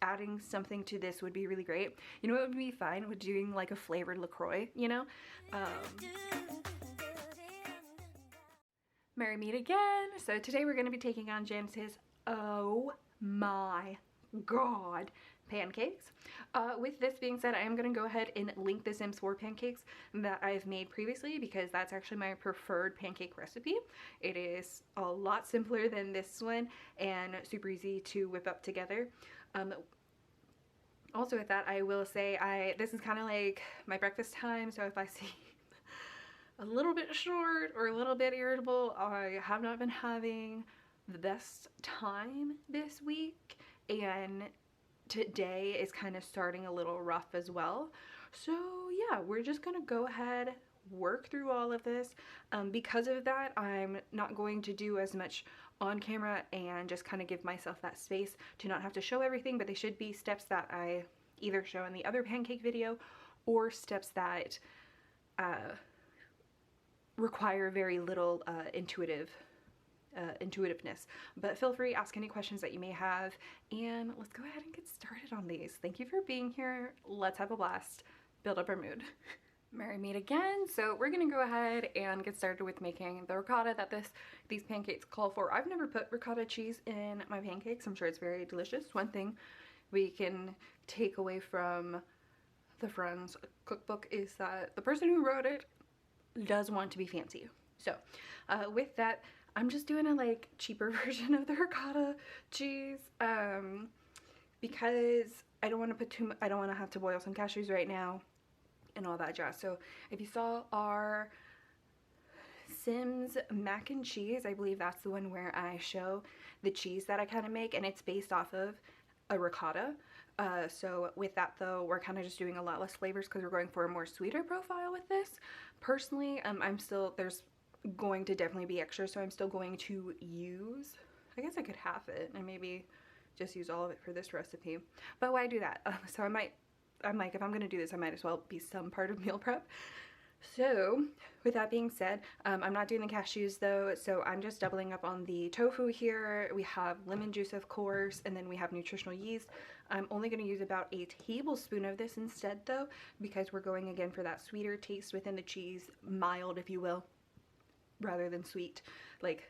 adding something to this would be really great. You know what would be fine? With doing like a flavored LaCroix, you know? Merry meet again. So today we're going to be taking on Janice's, oh my God, pancakes. With this being said, I am going to go ahead and link the Sims 4 pancakes that I've made previously, because that's actually my preferred pancake recipe. It is a lot simpler than this one and super easy to whip up together. Also with that, I will say this is kind of like my breakfast time, so if I see a little bit short or a little bit irritable, I have not been having the best time this week, and today is kind of starting a little rough as well. So yeah, we're just gonna go ahead, work through all of this. Because of that, I'm not going to do as much on camera and just kind of give myself that space to not have to show everything, but they should be steps that I either show in the other pancake video or steps that require very little intuitiveness. But feel free, ask any questions that you may have, and let's go ahead and get started on these. Thank you for being here. Let's have a blast, build up our mood. Merry meet again. So we're gonna go ahead and get started with making the ricotta that these pancakes call for. I've never put ricotta cheese in my pancakes. I'm sure it's very delicious. One thing we can take away from the Friends cookbook is that the person who wrote it does want to be fancy. So with that, I'm just doing a like cheaper version of the ricotta cheese because I don't want to put too much, I don't want to have to boil some cashews right now and all that jazz. So if you saw our Sims mac and cheese, I believe that's the one where I show the cheese that I kind of make, and it's based off of a ricotta. So with that though, we're kind of just doing a lot less flavors because we're going for a more sweeter profile with this. Personally, there's going to definitely be extra, so I'm still going to use, I guess I could half it and maybe just use all of it for this recipe. But why do that? So I'm like, if I'm gonna do this, I might as well be some part of meal prep. So with that being said, I'm not doing the cashews though, so I'm just doubling up on the tofu here. We have lemon juice, of course, and then we have nutritional yeast. I'm only going to use about a tablespoon of this instead though, because we're going again for that sweeter taste within the cheese, mild if you will, rather than sweet, like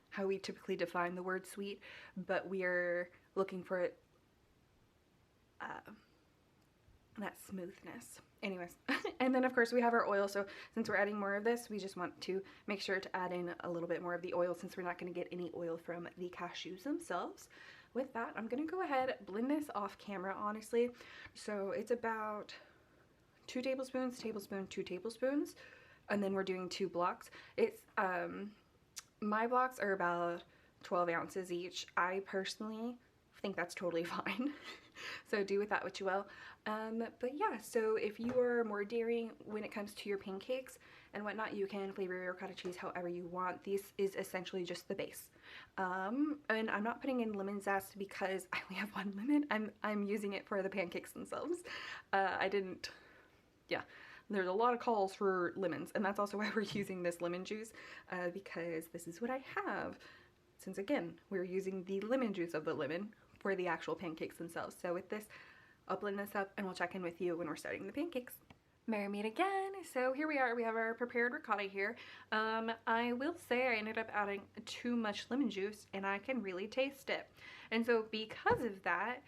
how we typically define the word sweet, but we are looking for it that smoothness. Anyways, and then of course we have our oil. So since we're adding more of this, we just want to make sure to add in a little bit more of the oil, since we're not going to get any oil from the cashews themselves. With that, I'm going to go ahead, blend this off camera, honestly. So it's about 2 tablespoons, 2 tablespoons, and then we're doing 2 blocks. It's my blocks are about 12 ounces each. I personally think that's totally fine. So do with that what you will. But yeah, so if you are more daring when it comes to your pancakes and whatnot, you can flavor your ricotta cheese however you want. This is essentially just the base. And I'm not putting in lemon zest because I only have 1 lemon. I'm using it for the pancakes themselves. Yeah, there's a lot of calls for lemons, and that's also why we're using this lemon juice, because this is what I have. Since again, we're using the lemon juice of the lemon for the actual pancakes themselves. So with this, I'll blend this up and we'll check in with you when we're starting the pancakes. Merry meet again. So here we are, we have our prepared ricotta here. I will say I ended up adding too much lemon juice and I can really taste it. And so because of that,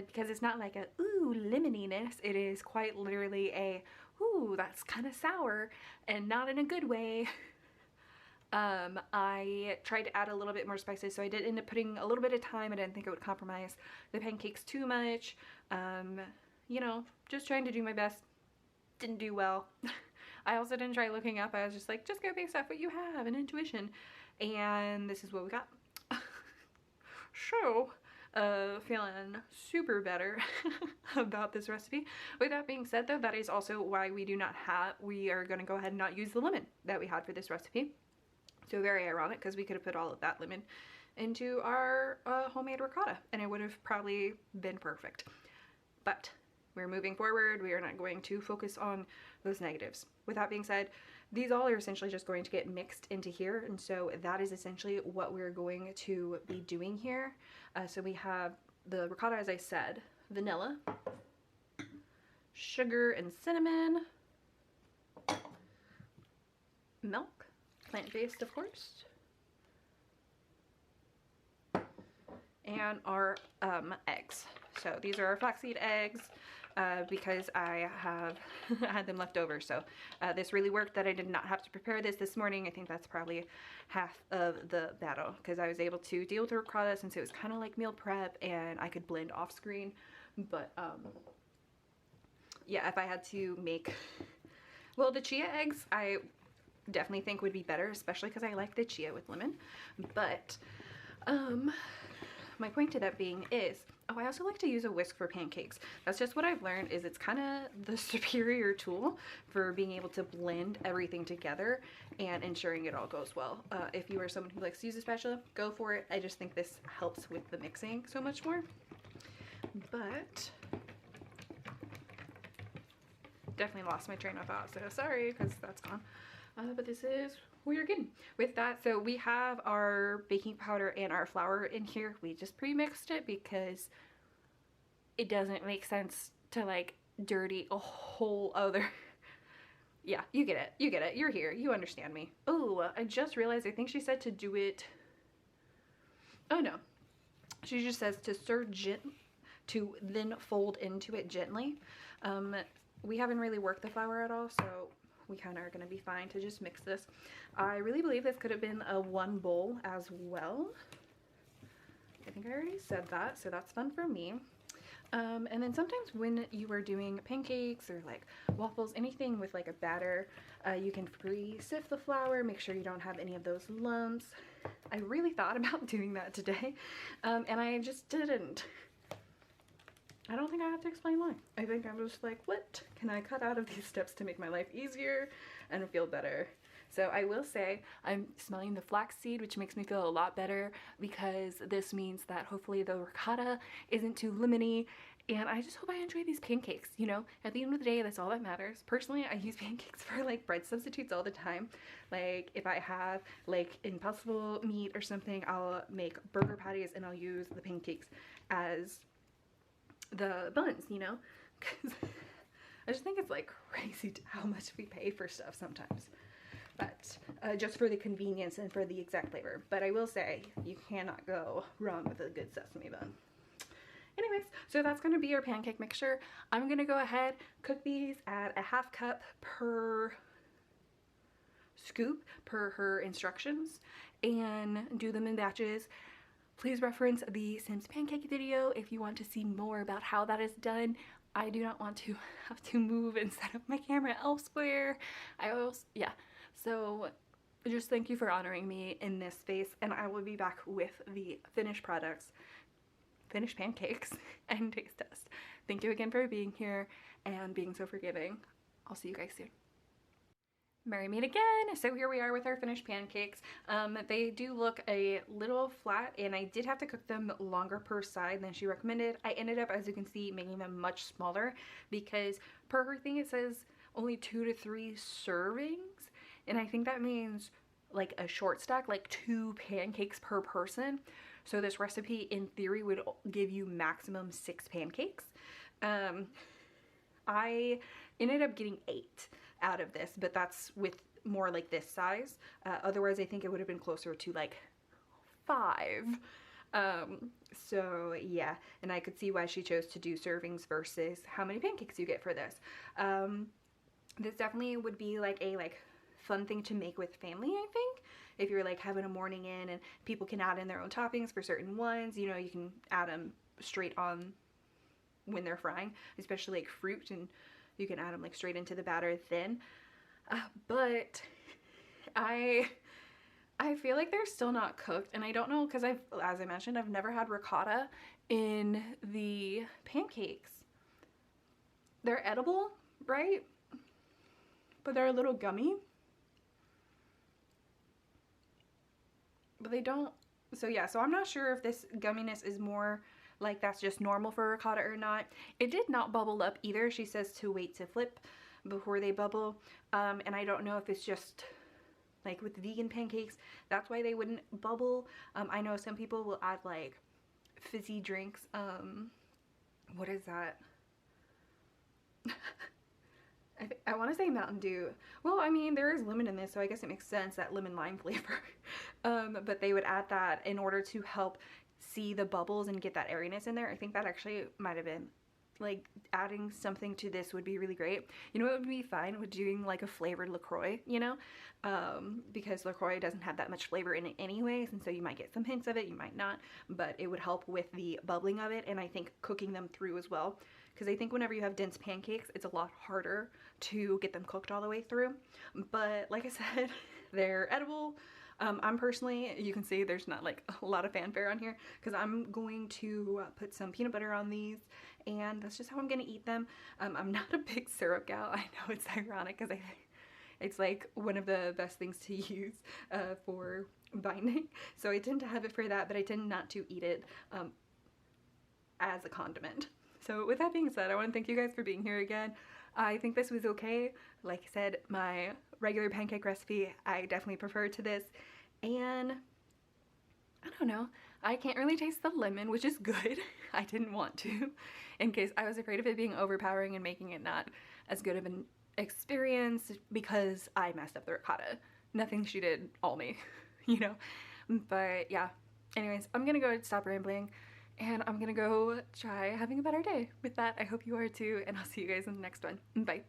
because it's not like a ooh lemoniness, it is quite literally a ooh that's kind of sour, and not in a good way. I tried to add a little bit more spices, so I did end up putting a little bit of thyme. I didn't think it would compromise the pancakes too much. You know, just trying to do my best. Didn't do well. I also didn't try looking up. I was just like, just go based off what you have and intuition. And this is what we got. So, feeling super better about this recipe. With that being said though, that is also why we are going to go ahead and not use the lemon that we had for this recipe. So very ironic, because we could have put all of that lemon into our homemade ricotta and it would have probably been perfect. But we're moving forward. We are not going to focus on those negatives. With that being said, these all are essentially just going to get mixed into here. And so that is essentially what we're going to be doing here. So we have the ricotta, as I said, vanilla, sugar and cinnamon, milk, plant-based of course, and our eggs. So these are our flaxseed eggs because I have had them left over. So this really worked that I did not have to prepare this morning. I think that's probably half of the battle because I was able to deal with the ricotta since it was kind of like meal prep and I could blend off screen. But yeah, if I had to make, well, the chia eggs I definitely think would be better, especially because I like the chia with lemon. But my point to that being is, oh, I also like to use a whisk for pancakes. That's just what I've learned, is it's kind of the superior tool for being able to blend everything together and ensuring it all goes well. If you are someone who likes to use a spatula, go for it. I just think this helps with the mixing so much more. But definitely lost my train of thought, so sorry, because that's gone. But this is what you're getting with that. So we have our baking powder and our flour in here. We just pre-mixed it because it doesn't make sense to like dirty a whole other yeah, you get it, you're here, you understand me. Oh, I just realized, I think she said to do it, oh no, she just says to stir to then fold into it gently. We haven't really worked the flour at all, so we kind of are going to be fine to just mix this. I really believe this could have been a 1 bowl as well. I think I already said that, so that's fun for me. And then sometimes when you are doing pancakes or like waffles, anything with like a batter, you can pre-sift the flour, make sure you don't have any of those lumps. I really thought about doing that today, and I just didn't. I don't think I have to explain why. I think I'm just like, what can I cut out of these steps to make my life easier and feel better? So I will say I'm smelling the flaxseed, which makes me feel a lot better because this means that hopefully the ricotta isn't too lemony, and I just hope I enjoy these pancakes. You know, at the end of the day, that's all that matters. Personally, I use pancakes for like bread substitutes all the time. Like if I have like Impossible meat or something, I'll make burger patties and I'll use the pancakes as the buns, you know, because I just think it's like crazy how much we pay for stuff sometimes, but just for the convenience and for the exact flavor. But I will say you cannot go wrong with a good sesame bun. Anyways, so that's going to be your pancake mixture. I'm going to go ahead, cook these at a 1/2 cup per scoop per her instructions, and do them in batches. Please reference the Sims pancake video if you want to see more about how that is done. I do not want to have to move and set up my camera elsewhere. Yeah. So just thank you for honoring me in this space, and I will be back with the finished products, finished pancakes, and taste test. Thank you again for being here and being so forgiving. I'll see you guys soon. Merry meet again. So here we are with our finished pancakes. They do look a little flat, and I did have to cook them longer per side than she recommended. I ended up, as you can see, making them much smaller because per her thing it says only 2 to 3 servings, and I think that means like a short stack, like 2 pancakes per person. So this recipe in theory would give you maximum 6 pancakes. I ended up getting 8 out of this, but that's with more like this size. Otherwise I think it would have been closer to like 5. So yeah, and I could see why she chose to do servings versus how many pancakes you get for this. This definitely would be like a fun thing to make with family, I think. If you're like having a morning in and people can add in their own toppings for certain ones, you know, you can add them straight on when they're frying, especially like fruit, and you can add them like straight into the batter thin. But I feel like they're still not cooked, and I don't know, because as I mentioned, I've never had ricotta in the pancakes. They're edible, right? But they're a little gummy. But they don't, so yeah, so I'm not sure if this gumminess is more like that's just normal for ricotta or not. It did not bubble up either. She says to wait to flip before they bubble, and I don't know if it's just like with vegan pancakes, that's why they wouldn't bubble. I know some people will add like fizzy drinks. What is that? I want to say Mountain Dew. Well, I mean, there is lemon in this, so I guess it makes sense, that lemon lime flavor. But they would add that in order to help see the bubbles and get that airiness in there. I think that actually might have been, like, adding something to this would be really great. You know what would be fine? With doing like a flavored LaCroix, you know? Because LaCroix doesn't have that much flavor in it anyways, and so you might get some hints of it, you might not, but it would help with the bubbling of it, and I think cooking them through as well. Because I think whenever you have dense pancakes, it's a lot harder to get them cooked all the way through. But like I said, they're edible. I'm personally, you can see there's not like a lot of fanfare on here because I'm going to put some peanut butter on these, and that's just how I'm gonna eat them. I'm not a big syrup gal. I know it's ironic because it's like one of the best things to use for binding. So I tend to have it for that, but I tend not to eat it as a condiment. So with that being said, I want to thank you guys for being here again. I think this was okay. Like I said, my regular pancake recipe, I definitely prefer to this. And I don't know, I can't really taste the lemon, which is good. I didn't want to, in case I was afraid of it being overpowering and making it not as good of an experience because I messed up the ricotta. Nothing she did, all me, you know? But yeah, anyways, I'm gonna go stop rambling. And I'm gonna go try having a better day. With that, I hope you are too, and I'll see you guys in the next one. Bye.